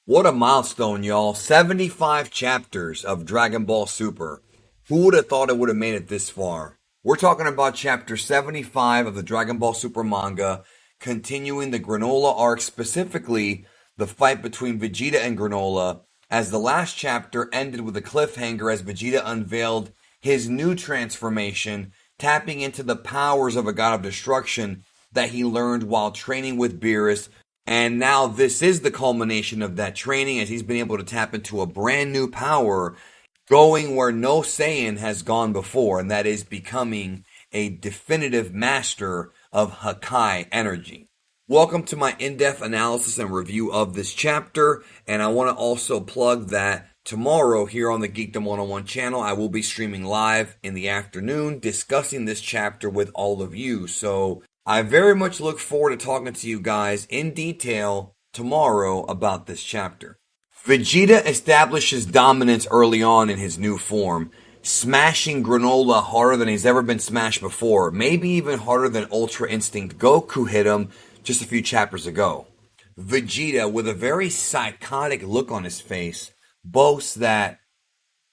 What a milestone, y'all. 75 chapters of Dragon Ball Super. Who would have thought it would have made it this far? We're talking about chapter 75 of the Dragon Ball Super manga, continuing the Granolah arc, specifically the fight between Vegeta and Granolah, as the last chapter ended with a cliffhanger as Vegeta unveiled his new transformation, tapping into the powers of a god of destruction that he learned while training with Beerus. And now this is the culmination of that training as he's been able to tap into a brand new power, going where no Saiyan has gone before, and that is becoming a definitive master of Hakai energy. Welcome to my in-depth analysis and review of this chapter, and I want to also plug that tomorrow here on the Geekdom 101 channel, I will be streaming live in the afternoon discussing this chapter with all of you. So I very much look forward to talking to you guys in detail tomorrow about this chapter. Vegeta establishes dominance early on in his new form, smashing Granolah harder than he's ever been smashed before, maybe even harder than Ultra Instinct Goku hit him just a few chapters ago. Vegeta, with a very psychotic look on his face, boasts that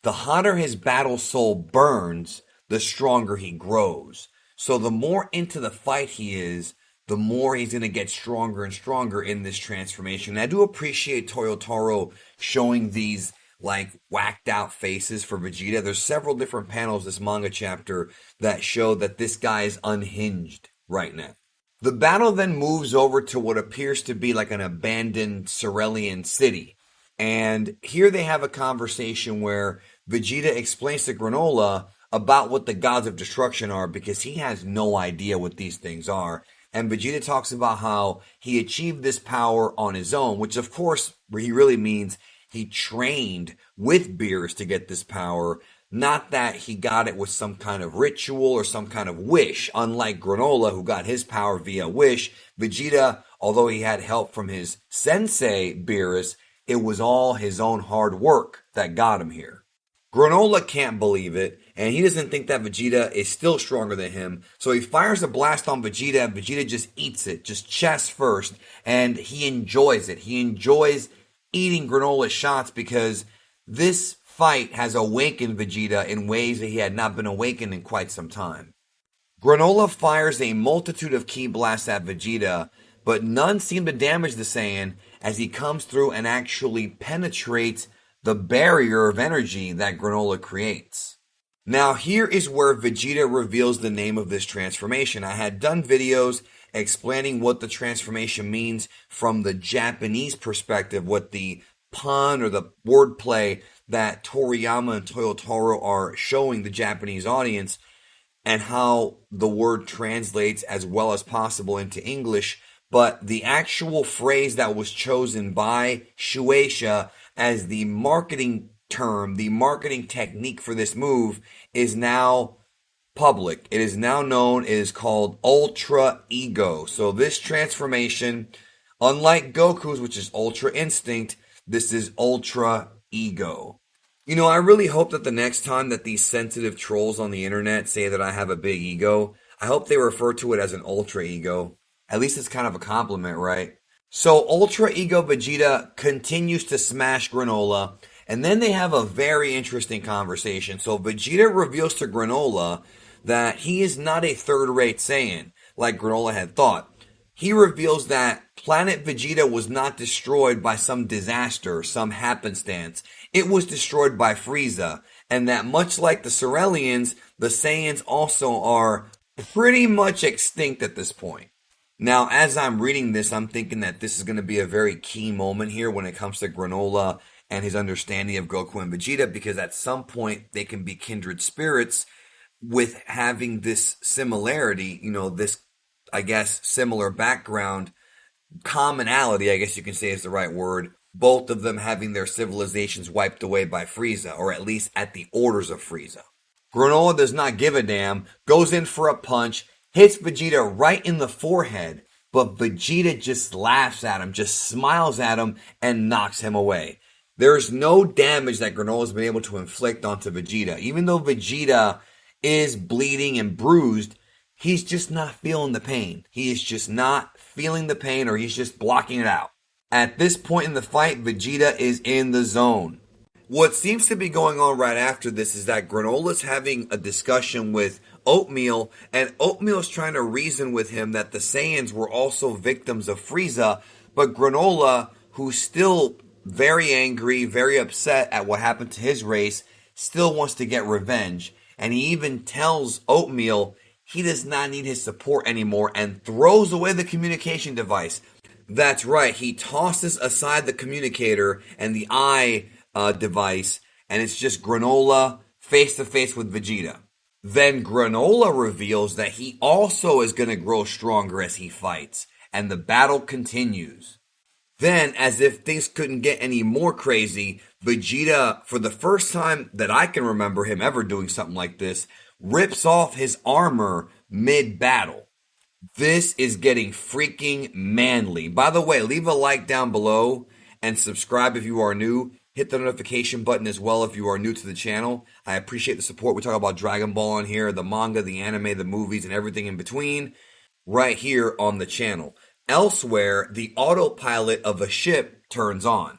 the hotter his battle soul burns, the stronger he grows. So the more into the fight he is, the more he's going to get stronger and stronger in this transformation. And I do appreciate Toyotaro showing these like whacked out faces for Vegeta. There's several different panels this manga chapter that show that this guy is unhinged right now. The battle then moves over to what appears to be like an abandoned Cerealian city. And here they have a conversation where Vegeta explains to Granolah about what the gods of destruction are because he has no idea what these things are. And Vegeta talks about how he achieved this power on his own, which of course he really means he trained with Beerus to get this power, not that he got it with some kind of ritual or some kind of wish. Unlike Granolah, who got his power via wish, Vegeta, although he had help from his sensei Beerus, it was all his own hard work that got him here. Granolah can't believe it, and he doesn't think that Vegeta is still stronger than him, so he fires a blast on Vegeta, and Vegeta just eats it, just chest first, and he enjoys it. He enjoys eating Granolah's shots because this fight has awakened Vegeta in ways that he had not been awakened in quite some time. Granolah fires a multitude of ki blasts at Vegeta, but none seem to damage the Saiyan as he comes through and actually penetrates the barrier of energy that Granolah creates. Now here is where Vegeta reveals the name of this transformation. I had done videos explaining what the transformation means from the Japanese perspective, what the pun or the wordplay that Toriyama and Toyotaro are showing the Japanese audience, and how the word translates as well as possible into English. But the actual phrase that was chosen by Shueisha as the marketing term, the marketing technique for this move is now public. It is now known, it is called Ultra Ego. So this transformation, unlike Goku's, which is Ultra Instinct, this is Ultra Ego. You know, I really hope that the next time that these sensitive trolls on the internet say that I have a big ego, I hope they refer to it as an Ultra Ego. At least it's kind of a compliment, right? So Ultra Ego Vegeta continues to smash Granolah, and then they have a very interesting conversation. So Vegeta reveals to Granolah that he is not a third-rate Saiyan, like Granolah had thought. He reveals that planet Vegeta was not destroyed by some disaster, some happenstance. It was destroyed by Frieza, and that much like the Cerealians, the Saiyans also are pretty much extinct at this point. Now, as I'm reading this, I'm thinking that this is going to be a very key moment here when it comes to Granolah and his understanding of Goku and Vegeta, because at some point they can be kindred spirits with having this similarity, you know, this, I guess, similar background, commonality, I guess you can say is the right word, both of them having their civilizations wiped away by Frieza, or at least at the orders of Frieza. Granolah does not give a damn, goes in for a punch, hits Vegeta right in the forehead, but Vegeta just laughs at him, just smiles at him, and knocks him away. There's no damage that Granolah's been able to inflict onto Vegeta. Even though Vegeta is bleeding and bruised, he's just not feeling the pain. He is just not feeling the pain, or he's just blocking it out. At this point in the fight, Vegeta is in the zone. What seems to be going on right after this is that Granola's having a discussion with Oatmeal, and Oatmeal's trying to reason with him that the Saiyans were also victims of Frieza, but Granolah, who's still very angry, very upset at what happened to his race, still wants to get revenge. And he even tells Oatmeal he does not need his support anymore and throws away the communication device. That's right, he tosses aside the communicator and the eye device, and it's just Granolah face to face with Vegeta. Then Granolah reveals that he also is going to grow stronger as he fights, and the battle continues. Then, as if things couldn't get any more crazy, Vegeta, for the first time that I can remember him ever doing something like this, rips off his armor mid-battle. This is getting freaking manly. By the way, leave a like down below and subscribe if you are new. Hit the notification button as well if you are new to the channel. I appreciate the support. We talk about Dragon Ball on here, the manga, the anime, the movies, and everything in between right here on the channel. Elsewhere, the autopilot of a ship turns on.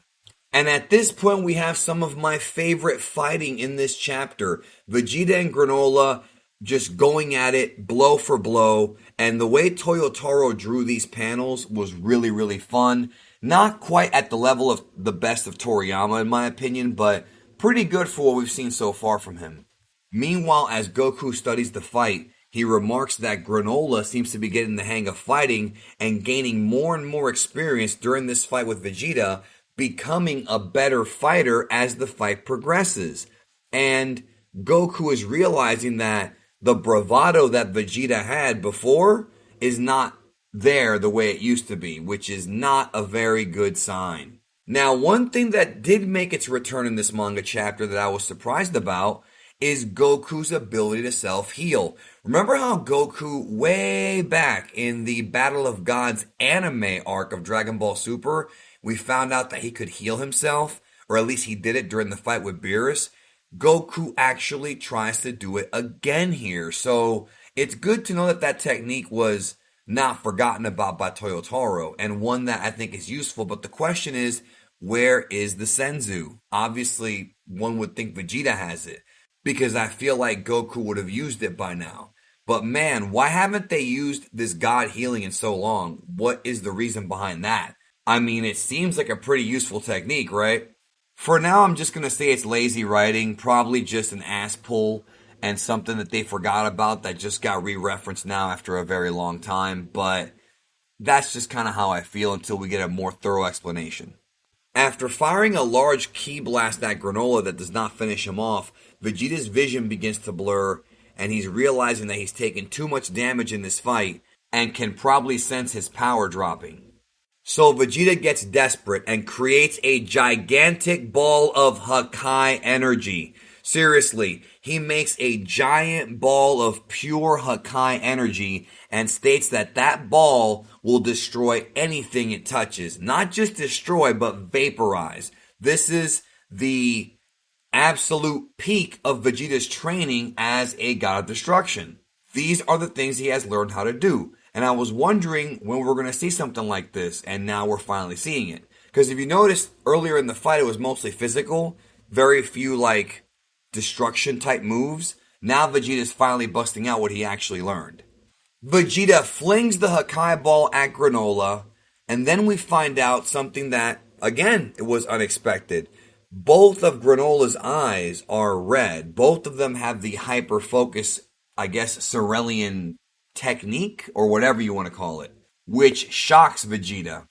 And at this point, we have some of my favorite fighting in this chapter. Vegeta and Granolah just going at it blow for blow. And the way Toyotaro drew these panels was really, really fun. Not quite at the level of the best of Toriyama, in my opinion, but pretty good for what we've seen so far from him. Meanwhile, as Goku studies the fight, he remarks that Granolah seems to be getting the hang of fighting and gaining more and more experience during this fight with Vegeta, becoming a better fighter as the fight progresses. And Goku is realizing that the bravado that Vegeta had before is not there the way it used to be, which is not a very good sign. Now, one thing that did make its return in this manga chapter that I was surprised about is Goku's ability to self-heal. Remember how Goku, way back in the Battle of Gods anime arc of Dragon Ball Super, we found out that he could heal himself, or at least he did it during the fight with Beerus? Goku actually tries to do it again here. So it's good to know that that technique was not forgotten about by Toyotaro, and one that I think is useful. But the question is, where is the Senzu? Obviously, one would think Vegeta has it, because I feel like Goku would have used it by now. But man, why haven't they used this God healing in so long? What is the reason behind that? I mean, it seems like a pretty useful technique, right? For now, I'm just going to say it's lazy writing, probably just an ass pull, and something that they forgot about that just got re-referenced now after a very long time, but that's just kind of how I feel until we get a more thorough explanation. After firing a large ki blast at Granolah that does not finish him off, Vegeta's vision begins to blur, and he's realizing that he's taken too much damage in this fight and can probably sense his power dropping. So Vegeta gets desperate and creates a gigantic ball of Hakai energy. Seriously, he makes a giant ball of pure Hakai energy and states that that ball will destroy anything it touches. Not just destroy, but vaporize. This is the absolute peak of Vegeta's training as a god of destruction. These are the things he has learned how to do. And I was wondering when we were going to see something like this, and now we're finally seeing it. Because if you noticed, earlier in the fight it was mostly physical, very few like destruction type moves. Now Vegeta's finally busting out what he actually learned. Vegeta flings the Hakai ball at Granolah, and then we find out something that, again, it was unexpected. Both of Granolah's eyes are red. Both of them have the hyper focus, I guess, Cerulean technique, or whatever you want to call it, which shocks Vegeta.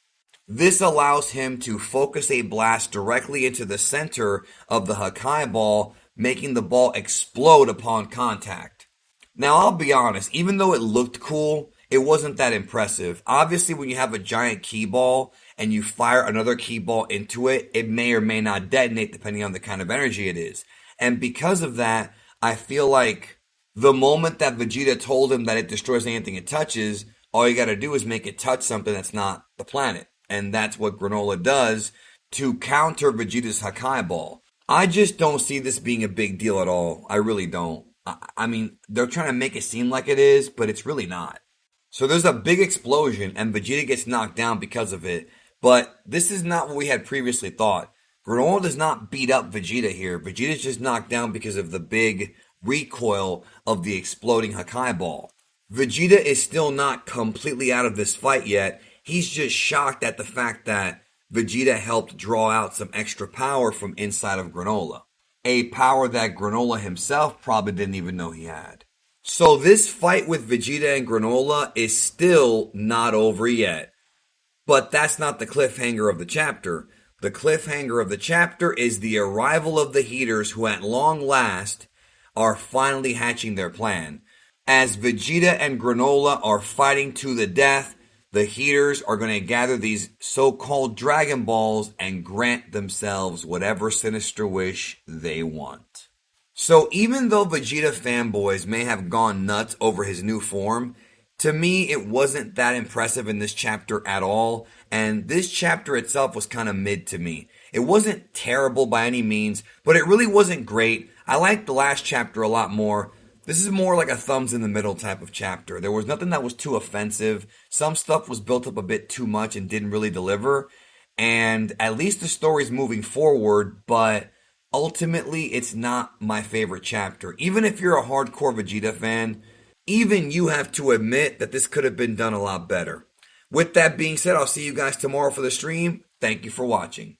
This allows him to focus a blast directly into the center of the Hakai ball, making the ball explode upon contact. Now, I'll be honest, even though it looked cool, it wasn't that impressive. Obviously, when you have a giant key ball and you fire another key ball into it, it may or may not detonate depending on the kind of energy it is. And because of that, I feel like the moment that Vegeta told him that it destroys anything it touches, all you gotta do is make it touch something that's not the planet. And that's what Granolah does to counter Vegeta's Hakai ball. I just don't see this being a big deal at all. I really don't. I mean, they're trying to make it seem like it is, but it's really not. So there's a big explosion, and Vegeta gets knocked down because of it. But this is not what we had previously thought. Granolah does not beat up Vegeta here. Vegeta's just knocked down because of the big recoil of the exploding Hakai Ball. Vegeta is still not completely out of this fight yet. He's just shocked at the fact that Vegeta helped draw out some extra power from inside of Granolah. A power that Granolah himself probably didn't even know he had. So this fight with Vegeta and Granolah is still not over yet. But that's not the cliffhanger of the chapter. The cliffhanger of the chapter is the arrival of the Heaters, who at long last are finally hatching their plan. As Vegeta and Granolah are fighting to the death, the Heaters are going to gather these so-called Dragon Balls and grant themselves whatever sinister wish they want. So even though Vegeta fanboys may have gone nuts over his new form, to me it wasn't that impressive in this chapter at all, and this chapter itself was kind of mid to me. It wasn't terrible by any means, but it really wasn't great. I liked the last chapter a lot more. This is more like a thumbs in the middle type of chapter. There was nothing that was too offensive. Some stuff was built up a bit too much and didn't really deliver. And at least the story's moving forward, but ultimately it's not my favorite chapter. Even if you're a hardcore Vegeta fan, even you have to admit that this could have been done a lot better. With that being said, I'll see you guys tomorrow for the stream. Thank you for watching.